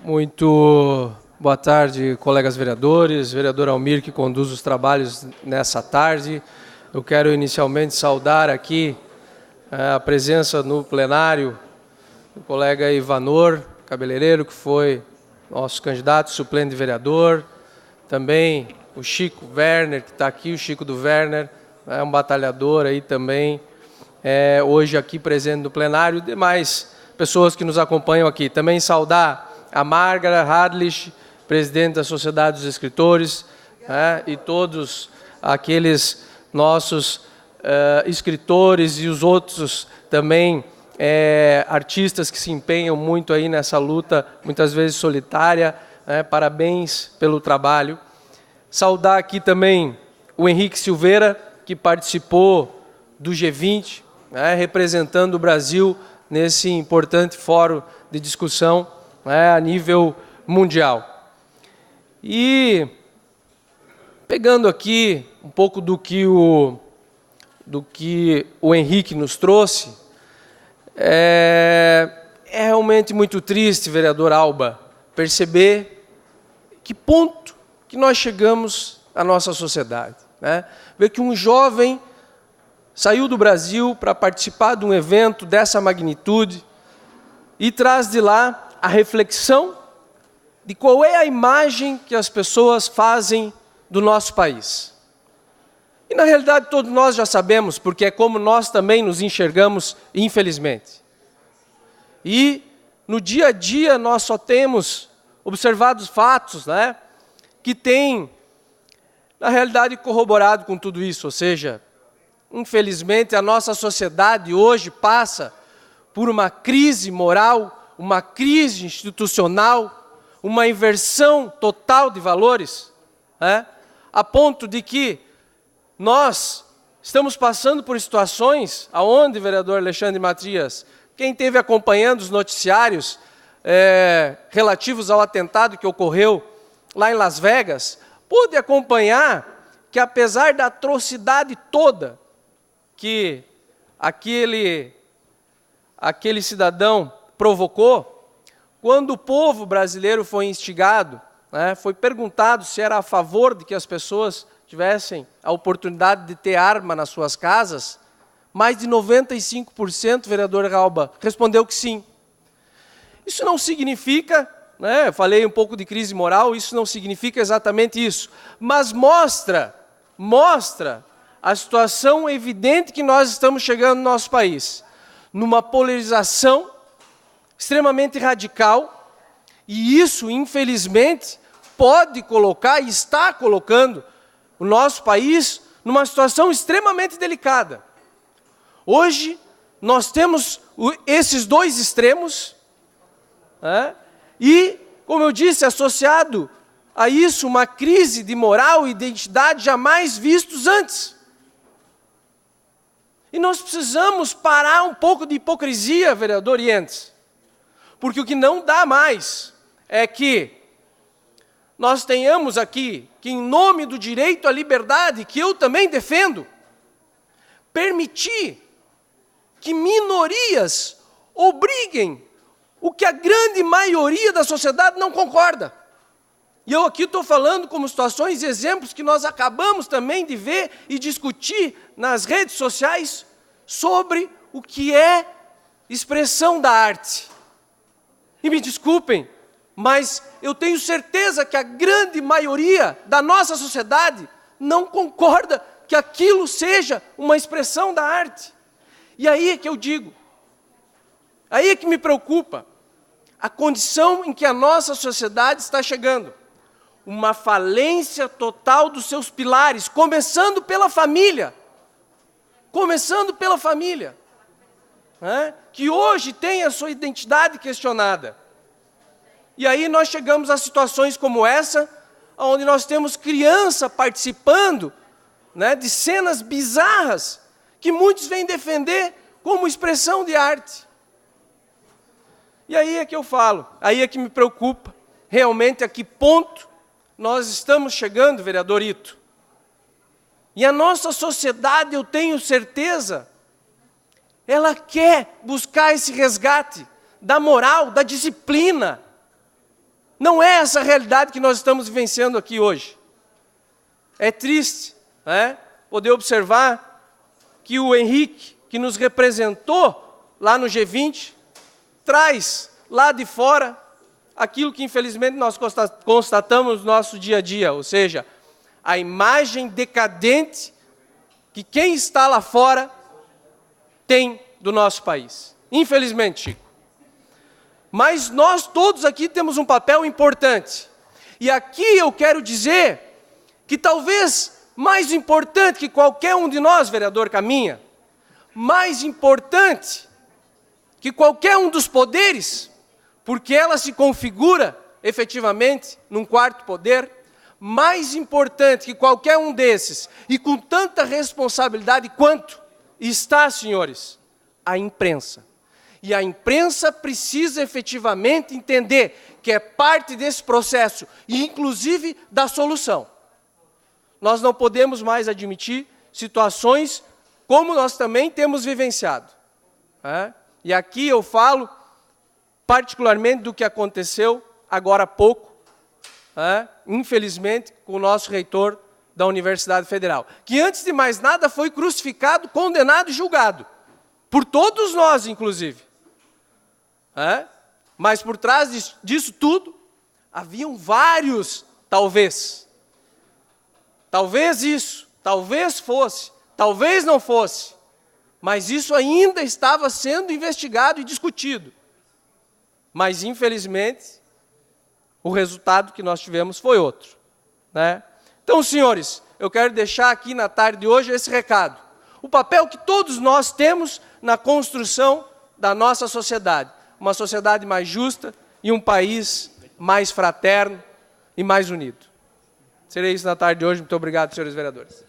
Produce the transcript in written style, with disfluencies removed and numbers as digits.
Muito boa tarde, colegas vereadores, vereador Almir, que conduz os trabalhos nessa tarde. Eu quero inicialmente saudar aqui a presença no plenário do colega Ivanor Cabeleireiro, que foi nosso candidato suplente de vereador, também o Chico Werner, que está aqui, o Chico do Werner, é um batalhador aí também, hoje aqui presente no plenário, e demais pessoas que nos acompanham aqui. Também saudar a Margaret Hadlich, presidente da Sociedade dos Escritores, e todos aqueles nossos escritores e os outros também artistas que se empenham muito aí nessa luta, muitas vezes solitária. Parabéns pelo trabalho. Saudar aqui também o Henrique Silveira, que participou do G20, representando o Brasil nesse importante fórum de discussão a nível mundial. E pegando aqui um pouco do que o Henrique nos trouxe, é realmente muito triste, vereador Alba, perceber que ponto que nós chegamos à nossa sociedade. Ver que um jovem saiu do Brasil para participar de um evento dessa magnitude e traz de lá a reflexão de qual é a imagem que as pessoas fazem do nosso país. E, na realidade, todos nós já sabemos, porque é como nós também nos enxergamos, infelizmente. E, no dia a dia, nós só temos observado fatos, que têm, na realidade, corroborado com tudo isso. Ou seja, infelizmente, a nossa sociedade hoje passa por uma crise moral, uma crise institucional, uma inversão total de valores, a ponto de que nós estamos passando por situações onde, vereador Alexandre Matias, quem esteve acompanhando os noticiários relativos ao atentado que ocorreu lá em Las Vegas, pôde acompanhar que, apesar da atrocidade toda que aquele cidadão provocou, quando o povo brasileiro foi instigado, foi perguntado se era a favor de que as pessoas tivessem a oportunidade de ter arma nas suas casas, mais de 95%, vereador Alba, respondeu que sim. Isso não significa, eu falei um pouco de crise moral, isso não significa exatamente isso, mas mostra a situação evidente que nós estamos chegando no nosso país, numa polarização extremamente radical, e isso, infelizmente, pode colocar e está colocando o nosso país numa situação extremamente delicada. Hoje, nós temos esses dois extremos, e, como eu disse, associado a isso, uma crise de moral e identidade jamais vistos antes. E nós precisamos parar um pouco de hipocrisia, vereador Ientes, porque o que não dá mais é que nós tenhamos aqui, que em nome do direito à liberdade, que eu também defendo, permitir que minorias obriguem o que a grande maioria da sociedade não concorda. E eu aqui estou falando como situações e exemplos que nós acabamos também de ver e discutir nas redes sociais sobre o que é expressão da arte. E me desculpem, mas eu tenho certeza que a grande maioria da nossa sociedade não concorda que aquilo seja uma expressão da arte. E aí é que eu digo, aí é que me preocupa a condição em que a nossa sociedade está chegando. Uma falência total dos seus pilares, começando pela família. Que hoje tem a sua identidade questionada. E aí nós chegamos a situações como essa, onde nós temos criança participando de cenas bizarras, que muitos vêm defender como expressão de arte. E aí é que eu falo, aí é que me preocupa, realmente a que ponto nós estamos chegando, vereador Ito. E a nossa sociedade, eu tenho certeza, ela quer buscar esse resgate da moral, da disciplina, Não é essa a realidade que nós estamos vivenciando aqui hoje. É triste, né, poder observar que o Henrique, que nos representou lá no G20, traz lá de fora aquilo que infelizmente nós constatamos no nosso dia a dia, ou seja, a imagem decadente que quem está lá fora tem do nosso país. Infelizmente, Chico. Mas nós todos aqui temos um papel importante. E aqui eu quero dizer que talvez mais importante que qualquer um de nós, vereador Caminha, mais importante que qualquer um dos poderes, porque ela se configura efetivamente num quarto poder, mais importante que qualquer um desses, e com tanta responsabilidade quanto está, senhores, a imprensa. E a imprensa precisa efetivamente entender que é parte desse processo, e inclusive da solução. Nós não podemos mais admitir situações como nós também temos vivenciado. E aqui eu falo particularmente do que aconteceu agora há pouco, infelizmente, com o nosso reitor da Universidade Federal, que antes de mais nada foi crucificado, condenado e julgado, por todos nós, inclusive. Mas por trás disso tudo, haviam vários talvez. Talvez isso, talvez fosse, talvez não fosse, mas isso ainda estava sendo investigado e discutido. Mas, infelizmente, o resultado que nós tivemos foi outro. Então, senhores, eu quero deixar aqui na tarde de hoje esse recado. O papel que todos nós temos na construção da nossa sociedade. Uma sociedade mais justa e um país mais fraterno e mais unido. Serei isso na tarde de hoje. Muito obrigado, senhores vereadores.